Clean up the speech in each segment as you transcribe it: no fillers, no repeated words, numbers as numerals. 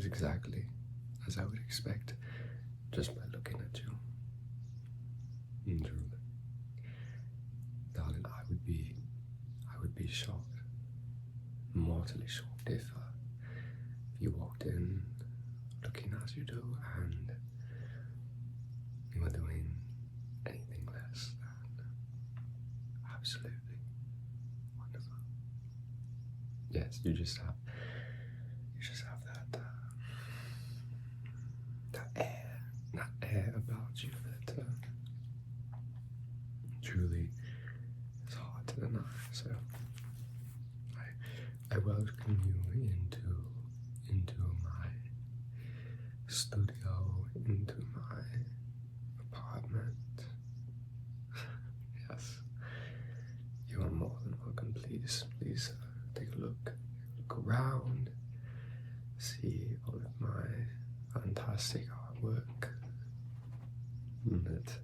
is exactly as I would expect just by looking at you. Truly. Darling, I would be shocked, mortally shocked if you walked in looking as you do and you were doing anything less than absolutely wonderful. Yes, you just have that air about you that truly is hard to deny. So I welcome you into my studio, into my apartment. Yes, you are more than welcome. Please take a look around, see all of my fantastic artwork that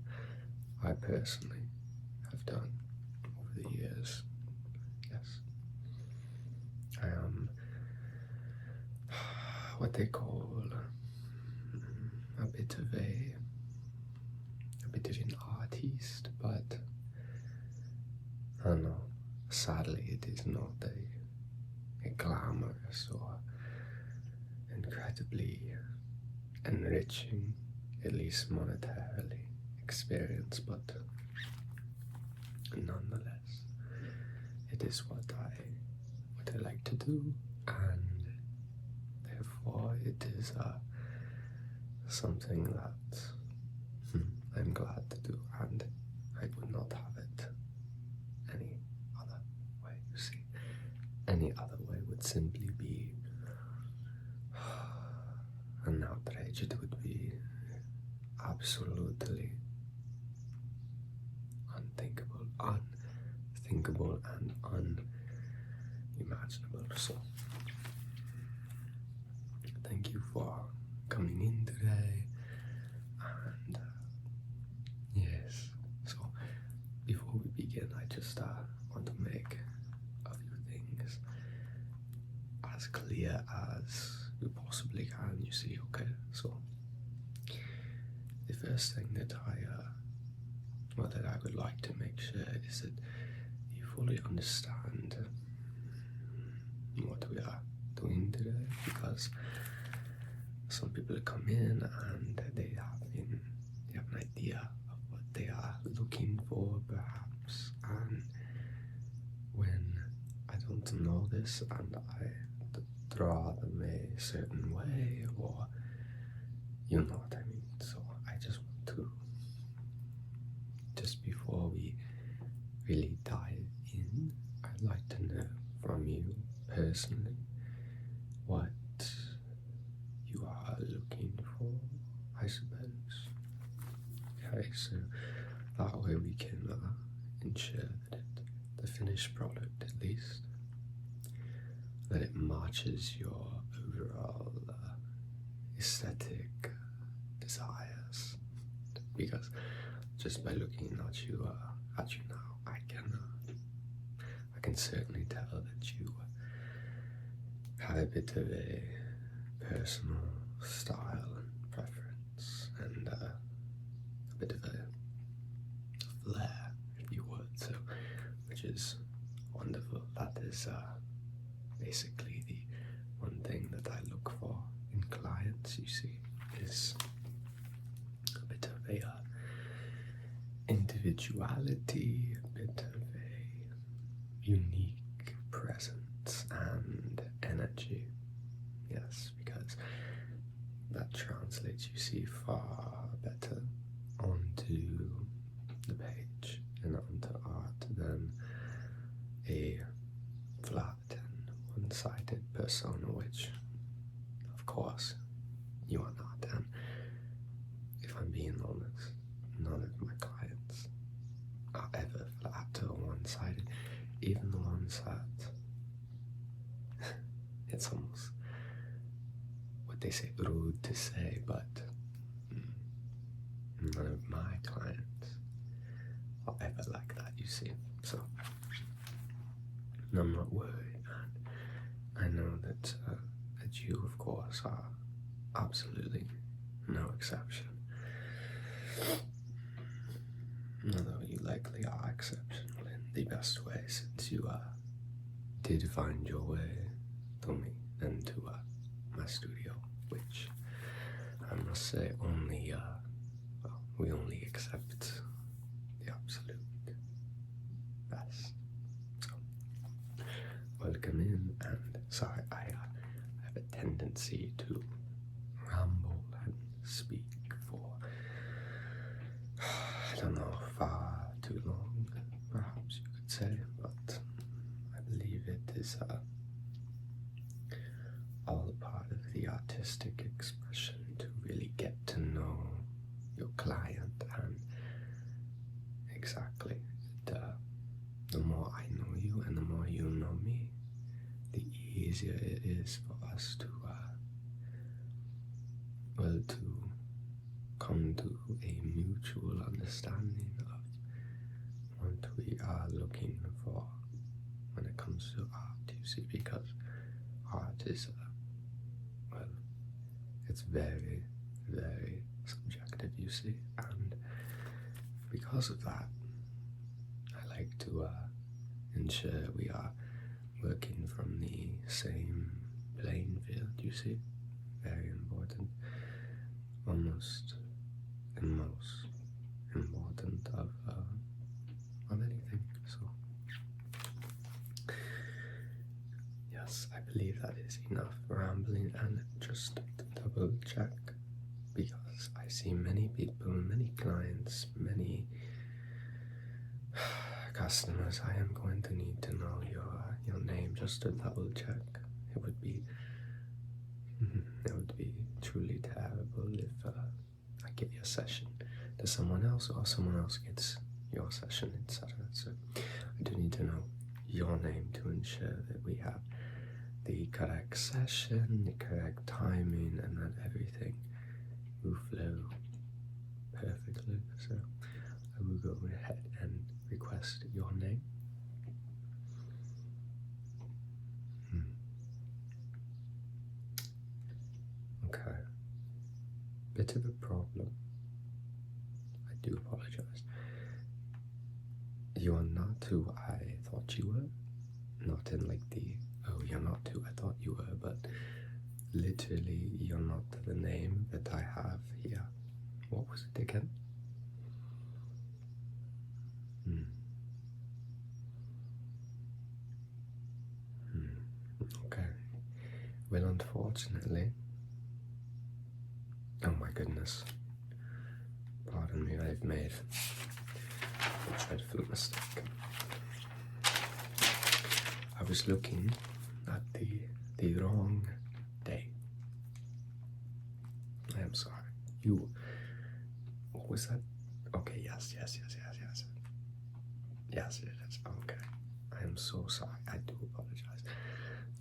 I personally have done over the years. Yes, I am what they call a bit of an artist, but I don't know. Sadly, it is not a glamorous or incredibly enriching, at least monetarily, experience, but nonetheless, it is what I like to do, and therefore it is something that I'm glad to do, and I would not have it any other way. You see, any other way would simply be an outrage. It would be absolutely unthinkable and unimaginable. So thank you for coming in today, and yes, so before we begin, I just want to make a few things as clear as we possibly can, you see. Okay, so the first thing that I would like to make sure is that you fully understand what we are doing today, because some people come in and they have an idea of what they are looking for, perhaps, and when I don't know this and I draw them a certain way, or you know what I mean. So I just want to, just before we really dive in, I'd like to know from you personally what you are looking for, I suppose. Okay, so that way we can ensure that the finished product, at least, that it matches your overall aesthetic desires. Because just by looking at you now, I can certainly tell that you have a bit of a personal style and preference, and a bit of a flair, if you would. So, which is wonderful. That is basically the one thing that I look for in clients, you see, is a bit of a individuality, a bit of a unique presence and energy. Yes, because that translates, you see, far better onto the page and onto art than a flat and one-sided persona, which, of course, you are not. And if I'm being honest, none of my clients are ever flat or one-sided. Even the ones that it's almost what they say rude to say, but none of my clients are ever like that, you see. So I'm not worried, and I know that you, of course, are absolutely no exception. Although you likely are exceptional in the best way, since you did find your way to me and to my studio, which I must say only, well, we only accept the absolute best. So, welcome in, and sorry, I have a tendency to ramble and speak for, I don't know, far too long, perhaps you could say, but I believe it is all part of the artistic expression to really get to know your client, and exactly, the more I know you and the more you know me, the easier it is for us to to come to a mutual understanding of what we are looking for when it comes to art, you see, because art is, well, it's very, very subjective, you see, and because of that, I like to ensure we are working from the same playing field, you see, very important, almost the most important of anything. So yes, I believe that is enough rambling, and just to double check, because I see many people, many clients, many customers, I am going to need to know your name just to double check. It would be truly terrible if I give your session to someone else, or someone else gets your session, etc. So I do need to know your name to ensure that we have the correct session, the correct timing, and that everything will flow perfectly. So I will go ahead and request your name. Okay. Bit of a problem. I do apologize. You are not who I thought you were. Not in like the, oh, you're not who I thought you were, but literally you're not the name that I have here. What was it again? Okay. Well, unfortunately, oh my goodness, pardon me, I've made a dreadful mistake. I was looking at the wrong day. I am sorry. What was that? Okay, yes. Yes, it is. Okay. I am so sorry. I do apologize.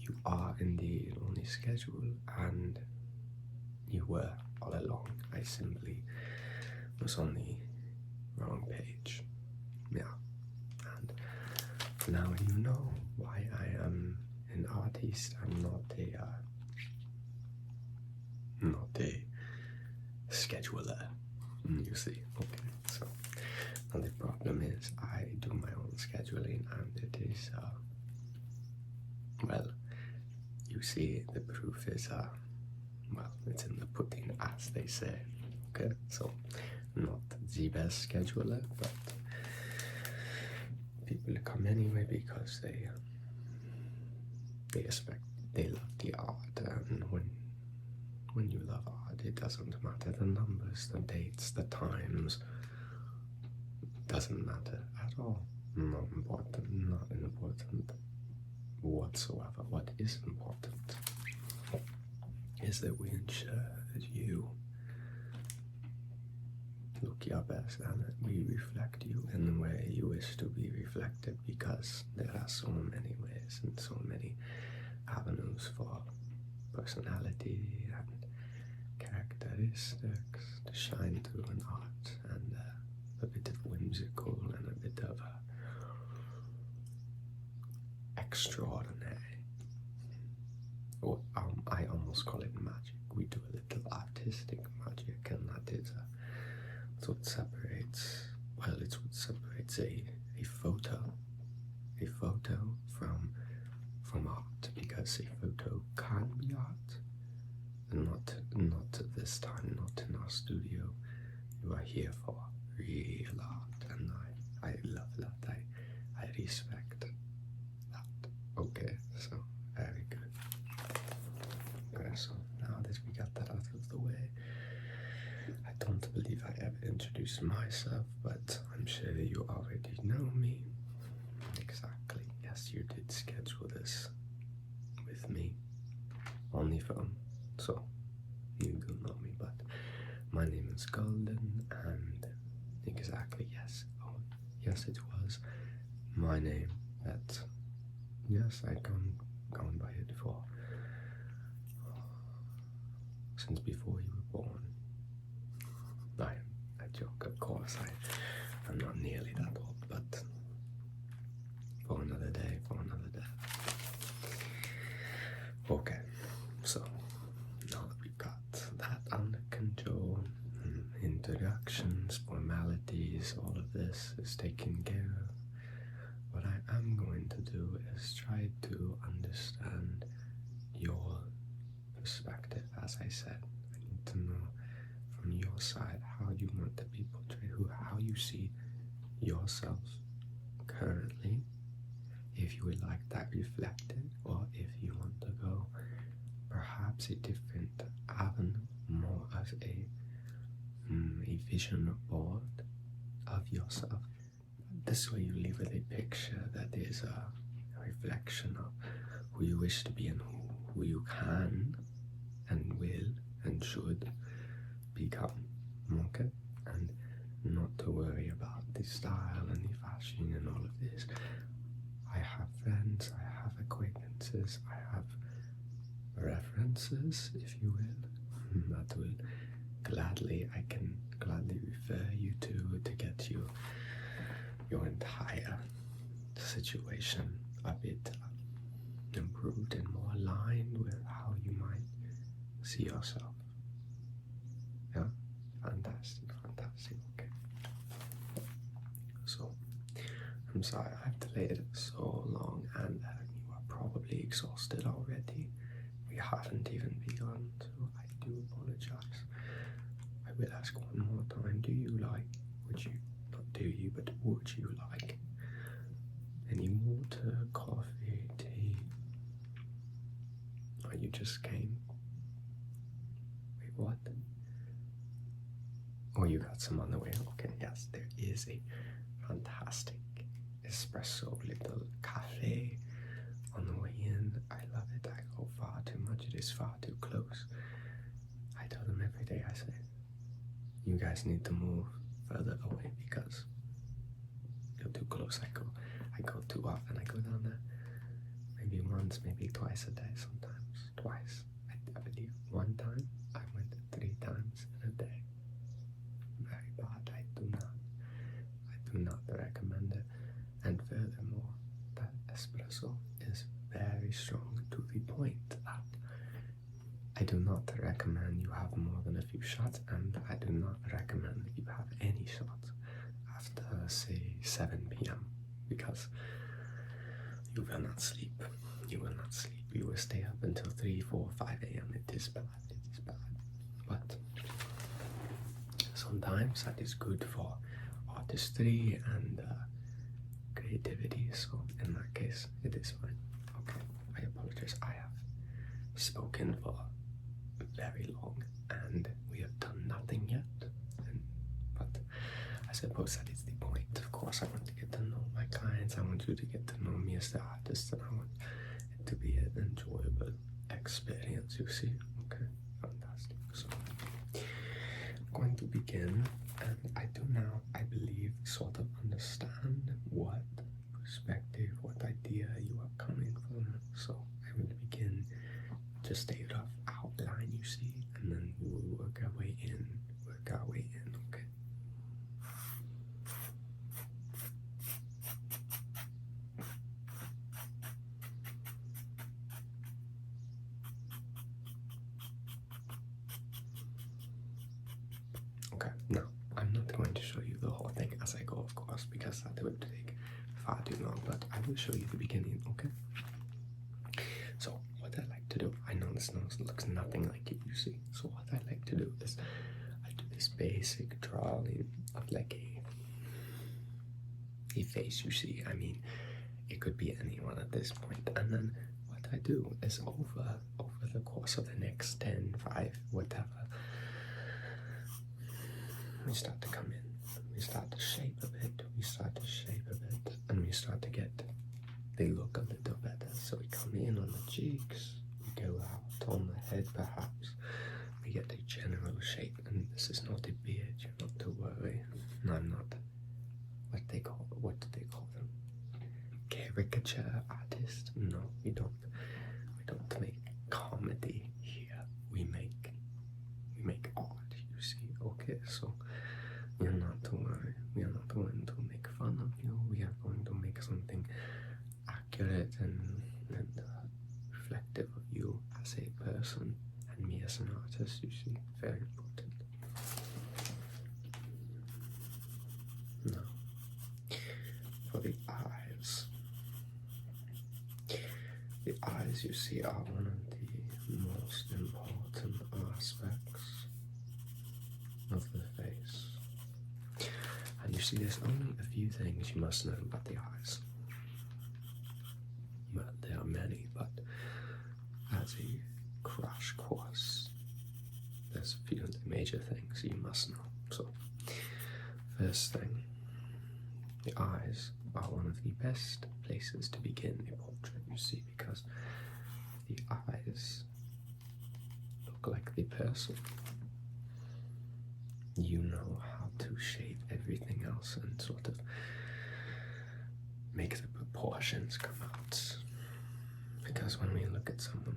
You are indeed on the schedule, and you were all along. I simply was on the wrong page. Yeah. And now you know why I am an artist. I'm not a scheduler. You see. Okay. So now the problem is I do my own scheduling, and it is well, you see, the proof is well, it's in the pudding, as they say. Okay, so not the best scheduler, but people come anyway because they love the art, and when you love art, it doesn't matter the numbers, the dates, the times, doesn't matter at all. Not important whatsoever. What is important is that we ensure that you look your best and that we reflect you in the way you wish to be reflected, because there are so many ways and so many avenues for personality and characteristics to shine through an art, and a bit of whimsical and a bit of extraordinary or I almost call it magic. We do a little artistic magic, and that is it's what separates. Well, it's what separates a photo from art, because a photo can be art, and not at this time, not in our studio. You are here for real art, and I love that. I respect that. Okay, so very good. Okay, so now that we got that out of the way, I don't believe I ever introduced myself, but I'm sure you already know me. Exactly. Yes, you did schedule this with me on the phone, so you do know me. But my name is Golden, and exactly, yes. Oh, yes, it was my name that, yes, I'd gone by it for since before you were born. I joke, of course. I'm not nearly that old, but for another day, Okay, so now that we've got that under control, introductions, formalities, all of this is taken care of, what I am going to do is try to understand your perspective. As I said, I need to know from your side how you want to be portrayed, how you see yourself currently, if you would like that reflected, or if you want to go perhaps a different avenue, more as a vision board of yourself. This way you leave with a picture that is a reflection of who you wish to be, and who you can and will and should become. Okay? And not to worry about the style and the fashion and all of this. I have friends, I have acquaintances, I have references, if you will, that will I can gladly refer you to get you your entire situation a bit improved and more aligned with how you might see yourself. Yeah? Fantastic. Okay. So, I'm sorry I've delayed it so long, and you are probably exhausted already. We haven't even begun, so I do apologize. I will ask one more time, would you like any water, coffee, tea? Or you just came? Wait, what? Oh, you got some on the way. Okay, yes, there is a fantastic espresso little cafe on the way in. I love it. I go far too much. It is far too close. I tell them every day, I say, you guys need to move further away because you're too close. I go too often. I go down there maybe once, maybe twice a day, sometimes twice. I believe one time I went 3 times in a day. Very bad. I do not recommend it. And furthermore, that espresso is very strong, to the point that I do not recommend you have more than a few shots, and I do not recommend that you have any shots after, say, 7 p.m. because you will not sleep. You will stay up until 3, 4, 5 a.m. It is bad. But sometimes that is good for artistry and creativity, so in that case, it is fine. Okay, I apologize. I have spoken for very long, and we have done nothing yet. But I suppose that is the point. Of course, I want to get to know my clients. I want you to get to know me as the artist, and I want it to be an enjoyable experience, you see. Okay, fantastic. So, I'm going to begin, and I do now, I believe, sort of understand what perspective, what idea you are coming from. So, I will begin just a rough outline, you see, and then we will work our way in, okay? Okay, now I'm not going to show you the whole thing as I go, of course, because that would take far too long, but I will show you the beginning, okay? So, what I like to do, I know this looks nothing like it, you see, so what I like to do is I do this basic drawing of like a face, you see. I mean, it could be anyone at this point, and then what I do is over the course of the next 10, 5, whatever, we start to come in, we start to shape a bit, and we start to get the look a little better. So we come in on the cheeks, we go out on the head perhaps, we get a general shape, and this is not a beard, you're not to worry. No, I'm not what do they call them? Caricature artist? No, we don't make comedy here. We make art, you see. Okay, so you're not to worry. We are not going to make fun of you. We are going to make something accurate and reflective of you as a person and me as an artist, you see. Very important. Now, for the eyes. The eyes, you see, are one of the most important aspects of the face. And you see, there's only a few things you must know about the eyes. Well, there are many, but as a crash course, there's a few major things you must know. So, first thing, the eyes are one of the best places to begin a portrait, you see, because the eyes look like the person. You know how to shape everything else and sort of make the proportions come out. Because when we look at someone,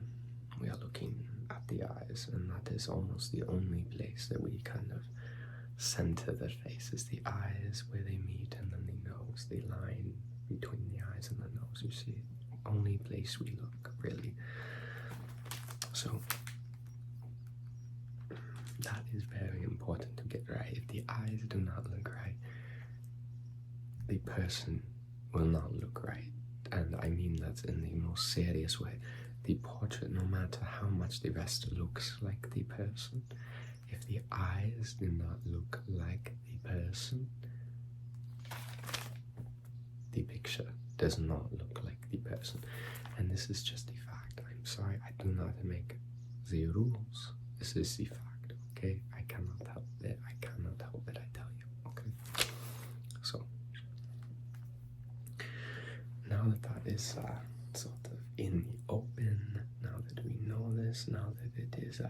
we are looking at the eyes, and that is almost the only place that we kind of center the face, is the eyes where they meet, and then the nose, the line between the eyes and the nose, you see. Only place we look, really. So that is very important to get right. If the eyes do not look right, the person will not look right. And I mean that in the most serious way. The portrait, no matter how much the rest looks like the person, if the eyes do not look like the person, the picture does not look like the person. And this is just the fact. I'm sorry, I do not make the rules. This is the fact, okay? I cannot help it. I cannot help it, I tell you, okay? So, now that is sort of in the open, now that we know this, now that it is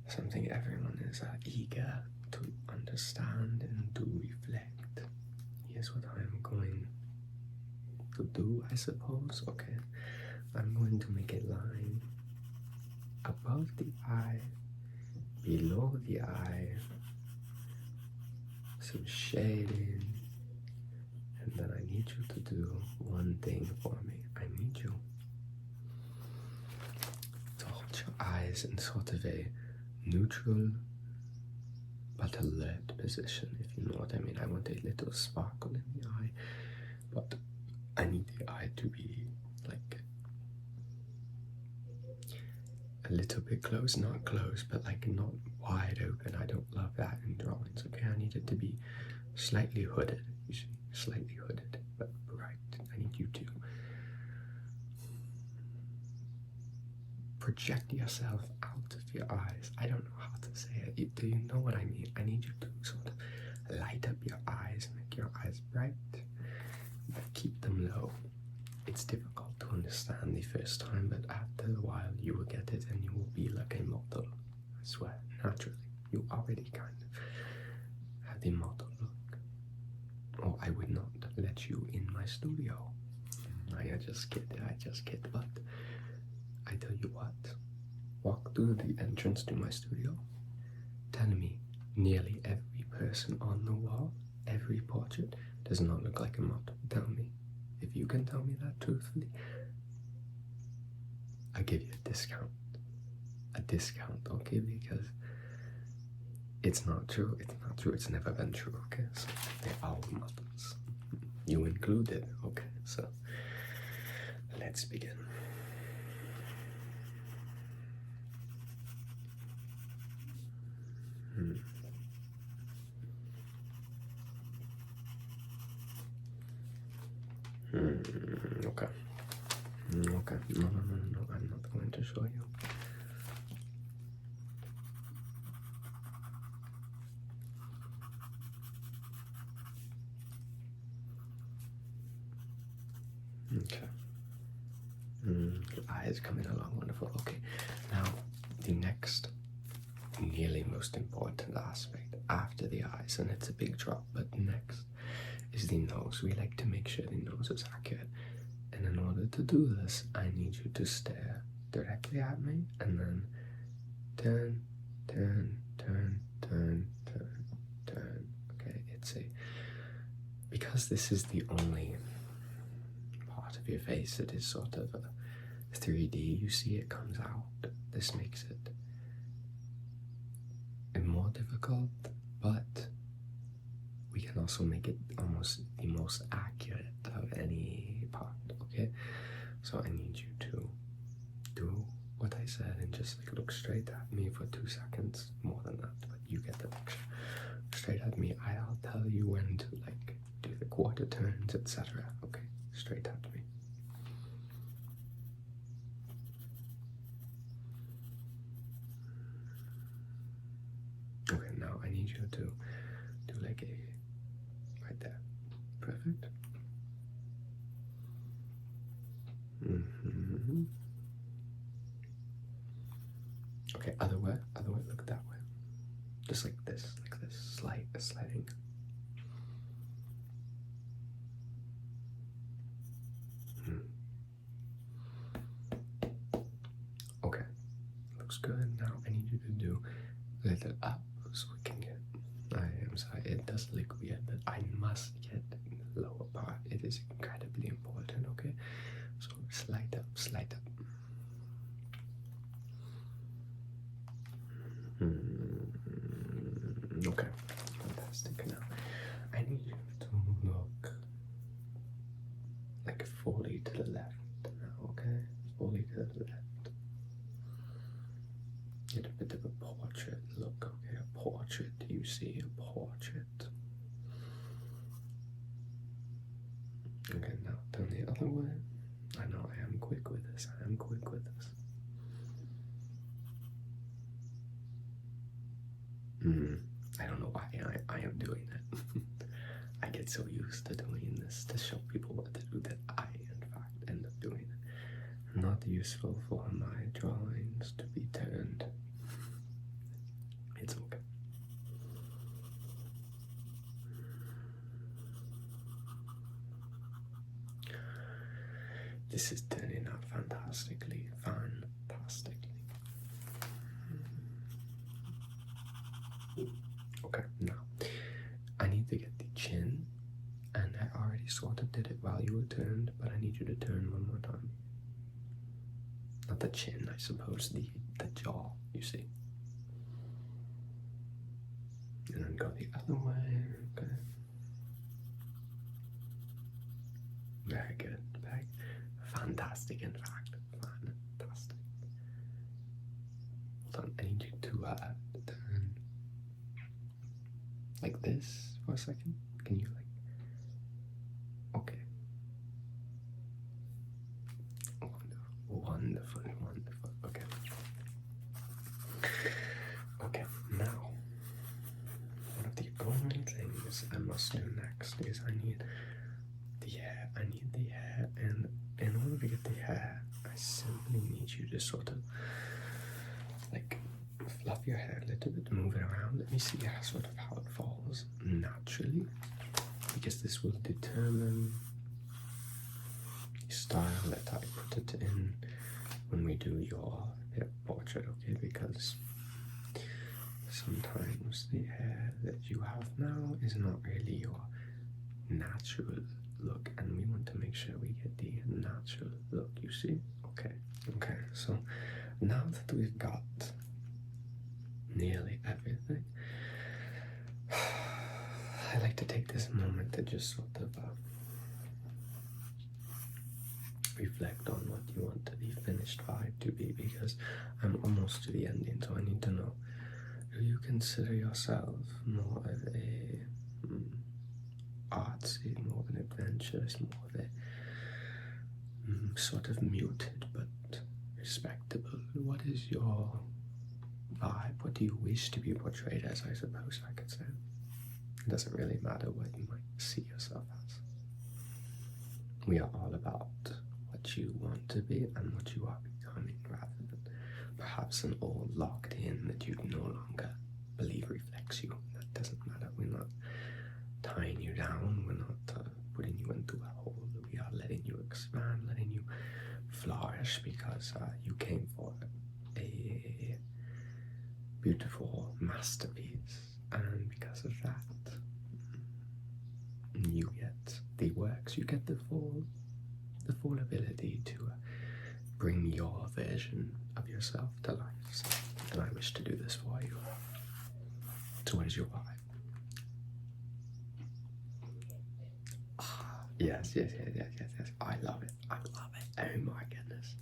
something everyone is eager to understand and to reflect, here's what I'm going to do, I suppose. Okay, I'm going to make a line above the eye, below the eye, some shading, and then I need you to do one thing for me. I need you to hold your eyes in sort of a neutral but alert position, if you know what I mean. I want a little sparkle in the eye, but I need the eye to be like a little bit closed, not closed, but like not wide open. I don't love that in drawings, okay? I need it to be slightly hooded, you see, slightly hooded, but bright. I need you to project yourself out of your eyes. I don't know how to say it. Do you know what I mean? I need you to sort of light up your eyes, make your eyes bright, but keep them low. It's difficult to understand the first time, but after a while you will get it and you will be like a model. I swear, naturally. You already kind of have the model look. Or I would not let you in my studio. I just kid, but I tell you what, walk through the entrance to my studio, tell me nearly every person on the wall, every portrait, does not look like a model. Tell me. If you can tell me that truthfully, I give you a discount, okay? Because It's not true. It's not true. It's never been true. Okay, so they're our models, you included. Okay, so let's begin. Okay. Okay. No, no, no, no. I'm not going to show you. Okay. Your eye is coming along wonderful. Okay. Now, the next, nearly most important aspect after the eyes, and it's a big drop, but next is the nose. We like to make sure the nose is accurate. And in order to do this, I need you to stare directly at me and then turn, turn, turn, turn, turn, turn. Okay, because this is the only part of your face that is sort of a 3D, you see it comes out. This makes it more difficult, but we can also make it almost the most accurate of any part, okay? So I need you to do what I said and just like look straight at me for 2 seconds, more than that, but you get the picture. Straight at me. I'll tell you when to like do the quarter turns, etc. Okay, straight at me. Okay, now I need you to do like a right there. Perfect. Okay, other way, look that way. Just like this, sliding. Okay, looks good. Now I need you to do a little up so we can get, I am sorry, it does look weird, but I must get the lower part. It is incredibly important, okay? So slide up, slide up. Okay, fantastic. Now I need you to look like fully to the left now, okay? Fully to the left. Get a bit of a portrait look, okay? A portrait, you see a portrait. Okay, now turn the other way. I know I am quick with this, I don't know why I am doing it. I get so used to doing this to show people what to do that I, in fact, end up doing it. Not useful for my drawings to be turned. It's okay. This is turning out fantastically. Okay, now I need to get the chin, and I already sort of did it while you were turned, but I need you to turn one more time. Not the chin, I suppose, the jaw, you see. And then go the other way, okay. Very good, very fantastic, in fact, fantastic. Hold on, I need you to turn like this for a second. Can you like, okay. Wonderful, okay. Okay, now, one of the only things I must do next is I need the hair, and in order to get the hair, I simply need you to sort of like fluff your hair a little bit, move it around. Let me see sort of how it falls naturally, because this will determine the style that I put it in when we do your hair portrait, okay? Because sometimes the hair that you have now is not really your natural look, and we want to make sure we get the natural look, you see? Okay, so now that we've got nearly everything, I like to take this moment to just sort of reflect on what you want the finished vibe to be, because I'm almost to the ending, so I need to know, do you consider yourself more of a artsy, more of an adventurous, more of a sort of muted but respectable? What is your vibe? What do you wish to be portrayed as, I suppose I could say? It doesn't really matter what you might see yourself as. We are all about what you want to be and what you are becoming, rather than perhaps an old locked in that you no longer believe reflects you. That doesn't matter. We're not tying you down. We're not putting you into a hole. We are letting you expand, letting you flourish, because you came for a beautiful masterpiece, and because of that, you get the works. You get the full ability to bring your version of yourself to life. So, and I wish to do this for you. So what is your vibe? Yes. I love it. Oh my goodness.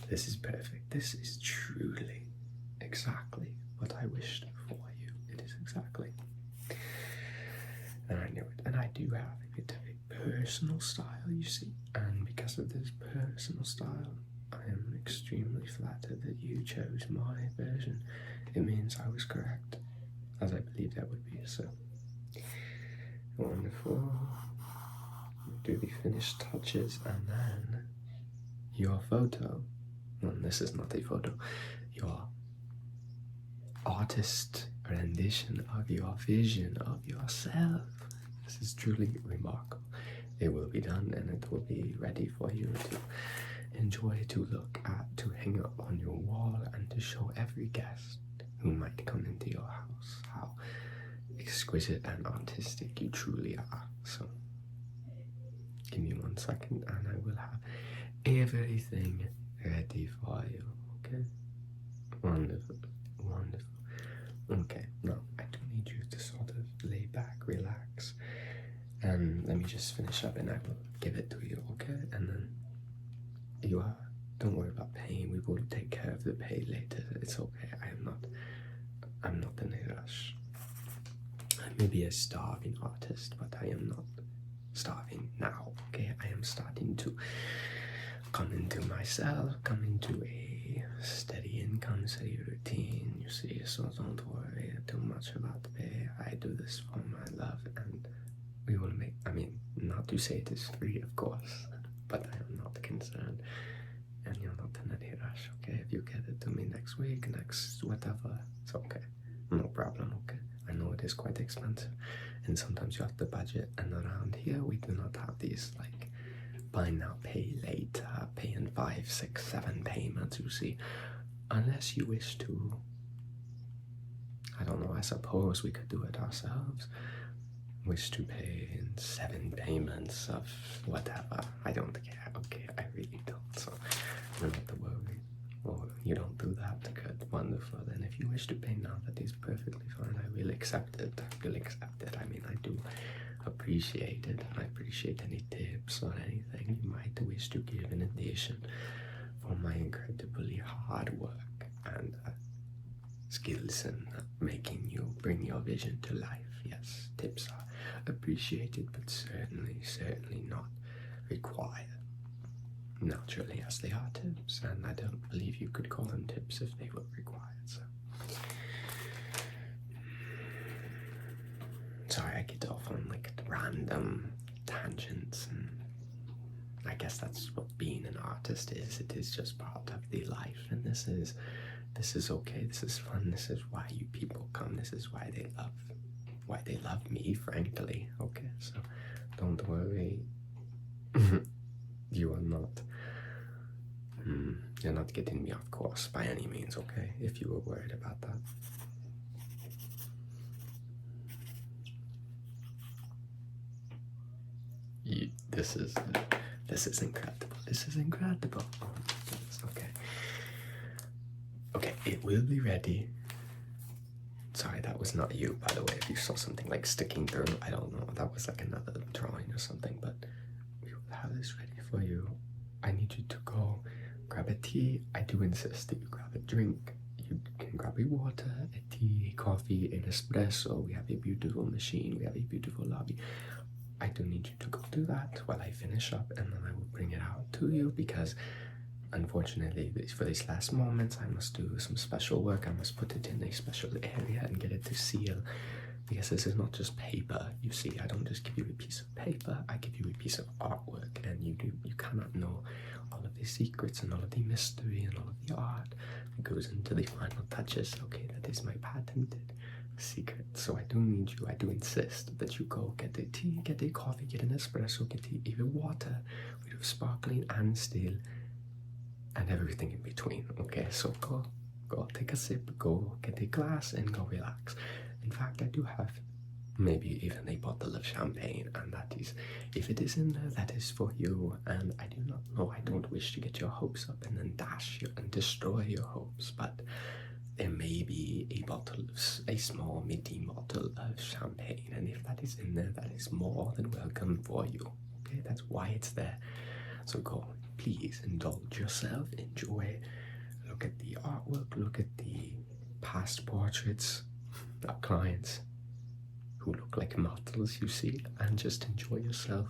This is perfect. This is truly exactly what I wished for you. It is exactly. And I knew it. And I do have a bit of a personal style, you see. And because of this personal style, I am extremely flattered that you chose my version. It means I was correct, as I believed I would be. So, wonderful. Do the finished touches, and then your photo. Well, this is not a photo. Your artist rendition of your vision of yourself. This is truly remarkable. It will be done, and it will be ready for you to enjoy, to look at, to hang up on your wall, and to show every guest who might come into your house how exquisite and artistic you truly are. So give me 1 second and I will have everything ready for you. Okay? Wonderful. Okay, now I do need you to sort of lay back, relax, and let me just finish up and I will give it to you, okay? And then don't worry about paying. We will take care of the pay later. It's okay. I'm not in a rush. I may be a starving artist, but I am not starving now, okay? I am starting to come into myself, come into a steady income, steady routine, you see, so don't worry too much about the pay. I do this for my love, and we will make, not to say it is free, of course, but I am not concerned, and you're not in any rush, okay? If you get it to me next week, next whatever, it's okay, no problem, okay? I know it is quite expensive, and sometimes you have to budget, and around here we do not have these, like, buy now, pay later, pay in 5, 6, 7 payments, you see, unless you wish to, I don't know, I suppose we could do it ourselves, wish to pay in 7 payments of whatever, I don't care, okay, I really don't, so don't have to worry. Well, you don't do that, good, wonderful. Then if you wish to pay now, that is perfectly fine. I will accept it. I do appreciate it. I appreciate any tips or anything you might wish to give in addition for my incredibly hard work and skills in making you bring your vision to life. Yes, tips are appreciated, but certainly not required. Naturally, as they are tips, and I don't believe you could call them tips if they were required. So, sorry, I get off on like random tangents, and I guess that's what being an artist is. It is just part of the life, and this is okay. This is fun. This is why you people come. This is why they love me, frankly. Okay, so don't worry. You're not getting me off course by any means, okay? If you were worried about that. This is incredible. This is incredible. Oh my goodness, okay. Okay, it will be ready Sorry, that was not you, by the way. If you saw something like sticking through, I don't know. That was like another drawing or something, but we will have this ready for you. I need you to go grab a tea. I do insist that you grab a drink. You can grab a water, a tea, coffee, an espresso. We have a beautiful machine. We have a beautiful lobby. I do need you to go do that while I finish up, and then I will bring it out to you because unfortunately, for these last moments, I must do some special work. I must put it in a special area and get it to seal. Because this is not just paper, you see. I don't just give you a piece of paper, I give you a piece of artwork, and you cannot know all of the secrets and all of the mystery and all of the art that goes into the final touches. Okay, that is my patented secret. So I do need you, I do insist that you go get a tea, get a coffee, get an espresso, get even water. We do sparkling and still, and everything in between. Okay, so go take a sip, go get a glass, and go relax. In fact, I do have maybe even a bottle of champagne, and that is, if it is in there, that is for you. And I do not know, I don't wish to get your hopes up and then dash you and destroy your hopes, but there may be a small midi bottle of champagne, and if that is in there, that is more than welcome for you. Okay, that's why it's there. So go, please indulge yourself, enjoy, look at the artwork, look at the past portraits of clients who look like models, you see, and just enjoy yourself,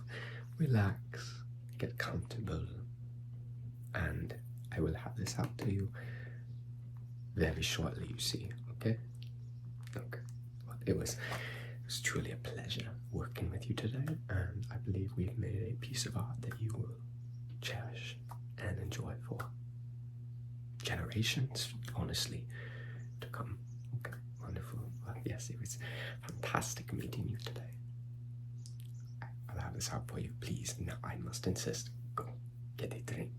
relax, get comfortable, and I will have this out to you very shortly, you see, okay? Okay. Well, it was truly a pleasure working with you today, and I believe we've made a piece of art that you will cherish and enjoy for generations, honestly, to come. Okay, wonderful. Well, yes, it was fantastic meeting you today. I'll have this out for you, please. Now, I must insist. Go, get a drink.